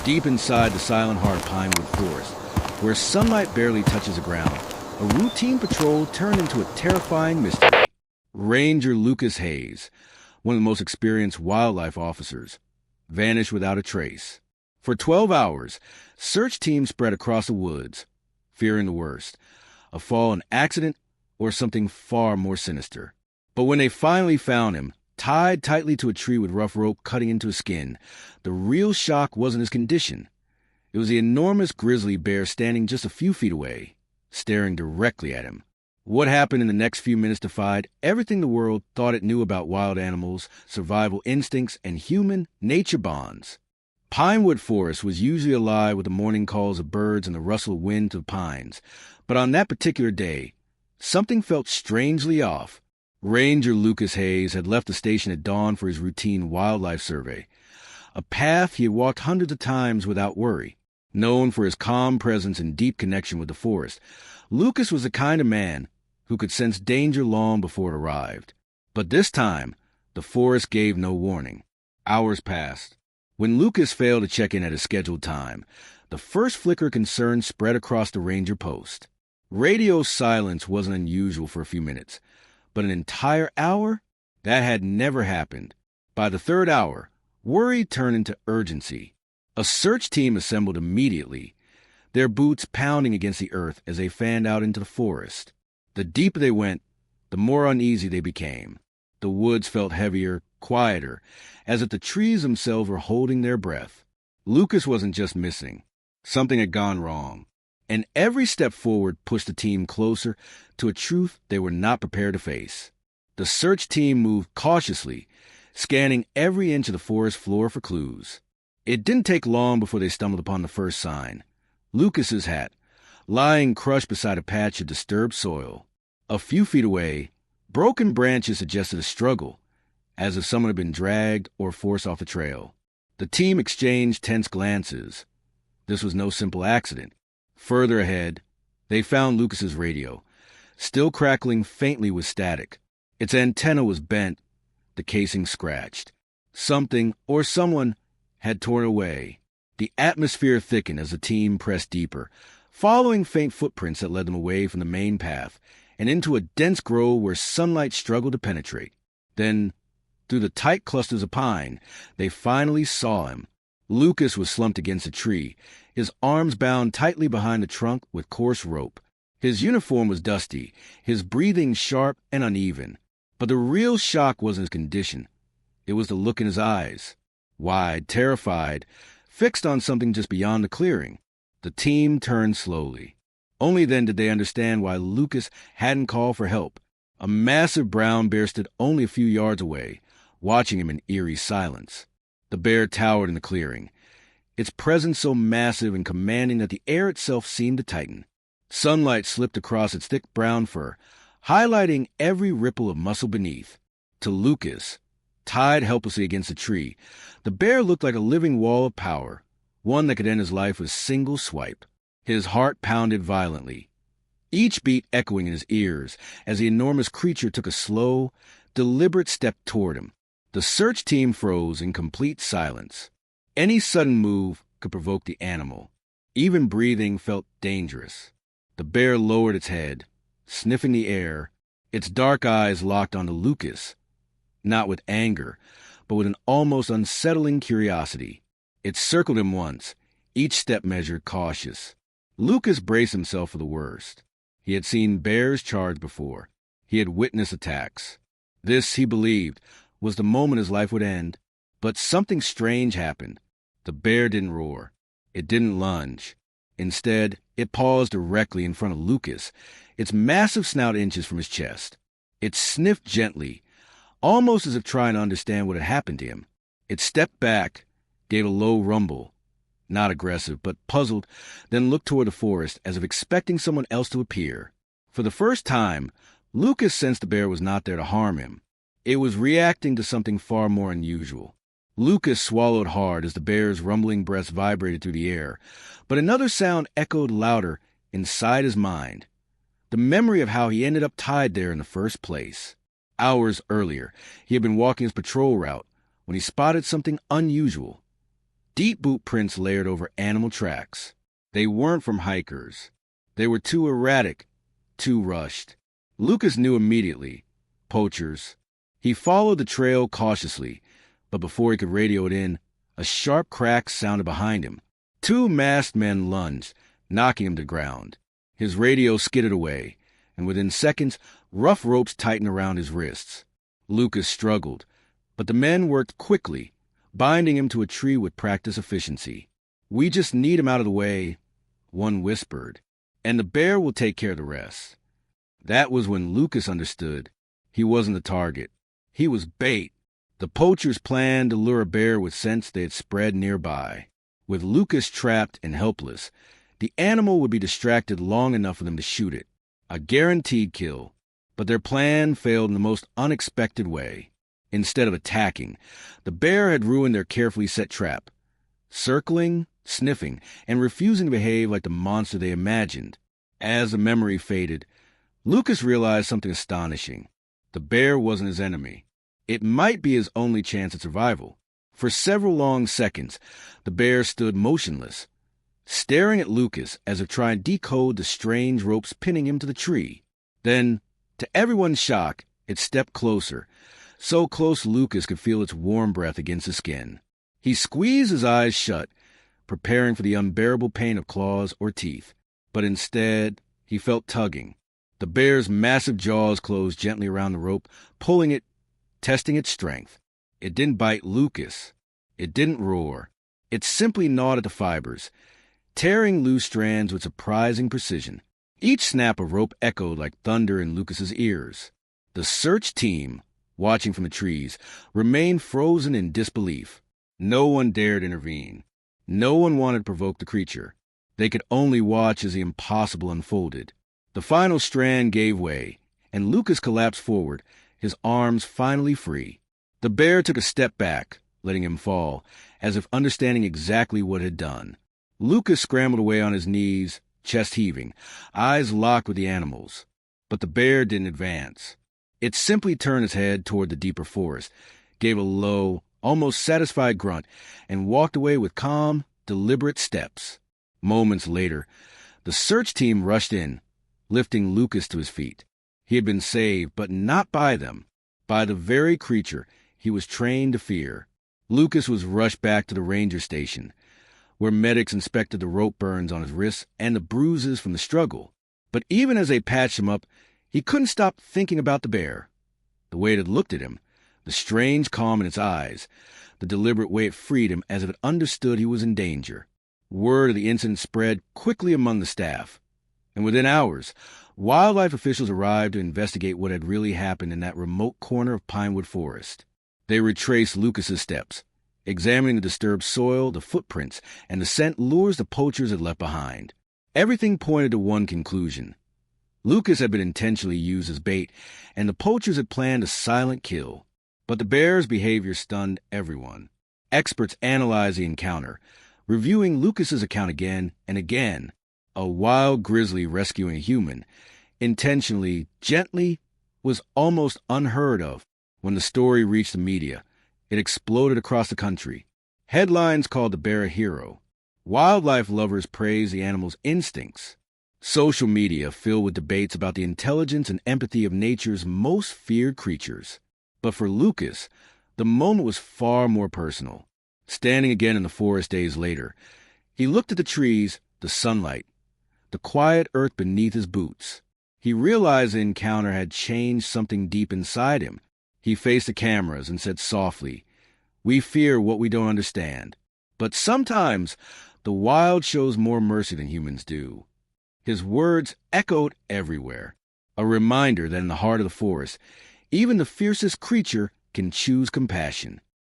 Deep inside the silent heart of Pinewood Forest, where sunlight barely touches the ground, a routine patrol turned into a terrifying mystery. Ranger Lucas Hayes, one of the most experienced wildlife officers, vanished without a trace. For 12 hours, search teams spread across the woods, fearing the worst, a fallen accident or something far more sinister. But when they finally found him, tied tightly to a tree with rough rope cutting into his skin, the real shock wasn't his condition. It was the enormous grizzly bear standing just a few feet away, staring directly at him. What happened in the next few minutes defied everything the world thought it knew about wild animals, survival instincts, and human-nature bonds. Pinewood Forest was usually alive with the morning calls of birds and the rustle of wind to the pines, but on that particular day, something felt strangely off. Ranger Lucas Hayes had left the station at dawn for his routine wildlife survey, a path he had walked hundreds of times without worry. Known for his calm presence and deep connection with the forest, Lucas was the kind of man who could sense danger long before it arrived. But this time, the forest gave no warning. Hours passed. When Lucas failed to check in at his scheduled time, the first flicker of concern spread across the ranger post. Radio silence wasn't unusual for a few minutes, but an entire hour? That had never happened. By the third hour, worry turned into urgency. A search team assembled immediately, their boots pounding against the earth as they fanned out into the forest. The deeper they went, the more uneasy they became. The woods felt heavier, quieter, as if the trees themselves were holding their breath. Lucas wasn't just missing. Something had gone wrong. And every step forward pushed the team closer to a truth they were not prepared to face. The search team moved cautiously, scanning every inch of the forest floor for clues. It didn't take long before they stumbled upon the first sign. Lucas's hat, lying crushed beside a patch of disturbed soil. A few feet away, broken branches suggested a struggle, as if someone had been dragged or forced off the trail. The team exchanged tense glances. This was no simple accident. Further ahead, they found Lucas's radio, still crackling faintly with static. Its antenna was bent, the casing scratched. Something or someone had torn away. The atmosphere thickened as the team pressed deeper, following faint footprints that led them away from the main path and into a dense grove where sunlight struggled to penetrate. Then, through the tight clusters of pine, they finally saw him. Lucas was slumped against a tree, his arms bound tightly behind the trunk with coarse rope. His uniform was dusty, his breathing sharp and uneven. But the real shock wasn't his condition. It was the look in his eyes. Wide, terrified, fixed on something just beyond the clearing. The team turned slowly. Only then did they understand why Lucas hadn't called for help. A massive brown bear stood only a few yards away, watching him in eerie silence. The bear towered in the clearing, its presence so massive and commanding that the air itself seemed to tighten. Sunlight slipped across its thick brown fur, highlighting every ripple of muscle beneath. To Lucas, tied helplessly against a tree, the bear looked like a living wall of power, one that could end his life with a single swipe. His heart pounded violently, each beat echoing in his ears as the enormous creature took a slow, deliberate step toward him. The search team froze in complete silence. Any sudden move could provoke the animal. Even breathing felt dangerous. The bear lowered its head, sniffing the air, its dark eyes locked onto Lucas, not with anger, but with an almost unsettling curiosity. It circled him once, each step measured cautious. Lucas braced himself for the worst. He had seen bears charge before. He had witnessed attacks. This, he believed, was the moment his life would end. But something strange happened. The bear didn't roar. It didn't lunge. Instead, it paused directly in front of Lucas, its massive snout inches from his chest. It sniffed gently, almost as if trying to understand what had happened to him. It stepped back, gave a low rumble, not aggressive, but puzzled, then looked toward the forest as if expecting someone else to appear. For the first time, Lucas sensed the bear was not there to harm him. It was reacting to something far more unusual. Lucas swallowed hard as the bear's rumbling breath vibrated through the air, but another sound echoed louder inside his mind. The memory of how he ended up tied there in the first place. Hours earlier, he had been walking his patrol route when he spotted something unusual. deep boot prints layered over animal tracks. They weren't from hikers. They were too erratic, too rushed. Lucas knew immediately. Poachers. He followed the trail cautiously, but before he could radio it in, a sharp crack sounded behind him. Two masked men lunged, knocking him to the ground. His radio skidded away, and within seconds, rough ropes tightened around his wrists. Lucas struggled, but the men worked quickly, binding him to a tree with practiced efficiency. "We just need him out of the way," one whispered, "and the bear will take care of the rest." That was when Lucas understood. He wasn't the target. He was bait. The poachers planned to lure a bear with scents they had spread nearby. With Lucas trapped and helpless, the animal would be distracted long enough for them to shoot it. A guaranteed kill. But their plan failed in the most unexpected way. Instead of attacking, the bear had ruined their carefully set trap, circling, sniffing, and refusing to behave like the monster they imagined. As the memory faded, Lucas realized something astonishing. The bear wasn't his enemy. It might be his only chance at survival. For several long seconds, the bear stood motionless, staring at Lucas as if trying to decode the strange ropes pinning him to the tree. Then, to everyone's shock, it stepped closer, so close Lucas could feel its warm breath against his skin. He squeezed his eyes shut, preparing for the unbearable pain of claws or teeth. But instead, he felt tugging. The bear's massive jaws closed gently around the rope, pulling it, testing its strength. It didn't bite Lucas. It didn't roar. It simply gnawed at the fibers, tearing loose strands with surprising precision. Each snap of rope echoed like thunder in Lucas's ears. The search team, watching from the trees, remained frozen in disbelief. No one dared intervene. No one wanted to provoke the creature. They could only watch as the impossible unfolded. The final strand gave way, and Lucas collapsed forward, his arms finally free. The bear took a step back, letting him fall, as if understanding exactly what it had done. Lucas scrambled away on his knees, chest heaving, eyes locked with the animal's. But the bear didn't advance. It simply turned its head toward the deeper forest, gave a low, almost satisfied grunt, and walked away with calm, deliberate steps. Moments later, the search team rushed in, lifting Lucas to his feet. He had been saved, but not by them, by the very creature he was trained to fear. Lucas was rushed back to the ranger station, where medics inspected the rope burns on his wrists and the bruises from the struggle. But even as they patched him up, he couldn't stop thinking about the bear. The way it had looked at him, the strange calm in its eyes, the deliberate way it freed him as if it understood he was in danger. Word of the incident spread quickly among the staff, and within hours, wildlife officials arrived to investigate what had really happened in that remote corner of Pinewood Forest. They retraced Lucas's steps, examining the disturbed soil, the footprints, and the scent lures the poachers had left behind. Everything pointed to one conclusion. Lucas had been intentionally used as bait, and the poachers had planned a silent kill. But the bear's behavior stunned everyone. Experts analyzed the encounter, reviewing Lucas's account again and again. A wild grizzly rescuing a human, intentionally, gently, was almost unheard of. When the story reached the media, it exploded across the country. Headlines called the bear a hero. Wildlife lovers praised the animal's instincts. Social media filled with debates about the intelligence and empathy of nature's most feared creatures. But for Lucas, the moment was far more personal. Standing again in the forest days later, he looked at the trees, the sunlight, the quiet earth beneath his boots. He realized the encounter had changed something deep inside him. He faced the cameras and said softly, "We fear what we don't understand. But sometimes the wild shows more mercy than humans do." His words echoed everywhere, a reminder that in the heart of the forest, even the fiercest creature can choose compassion.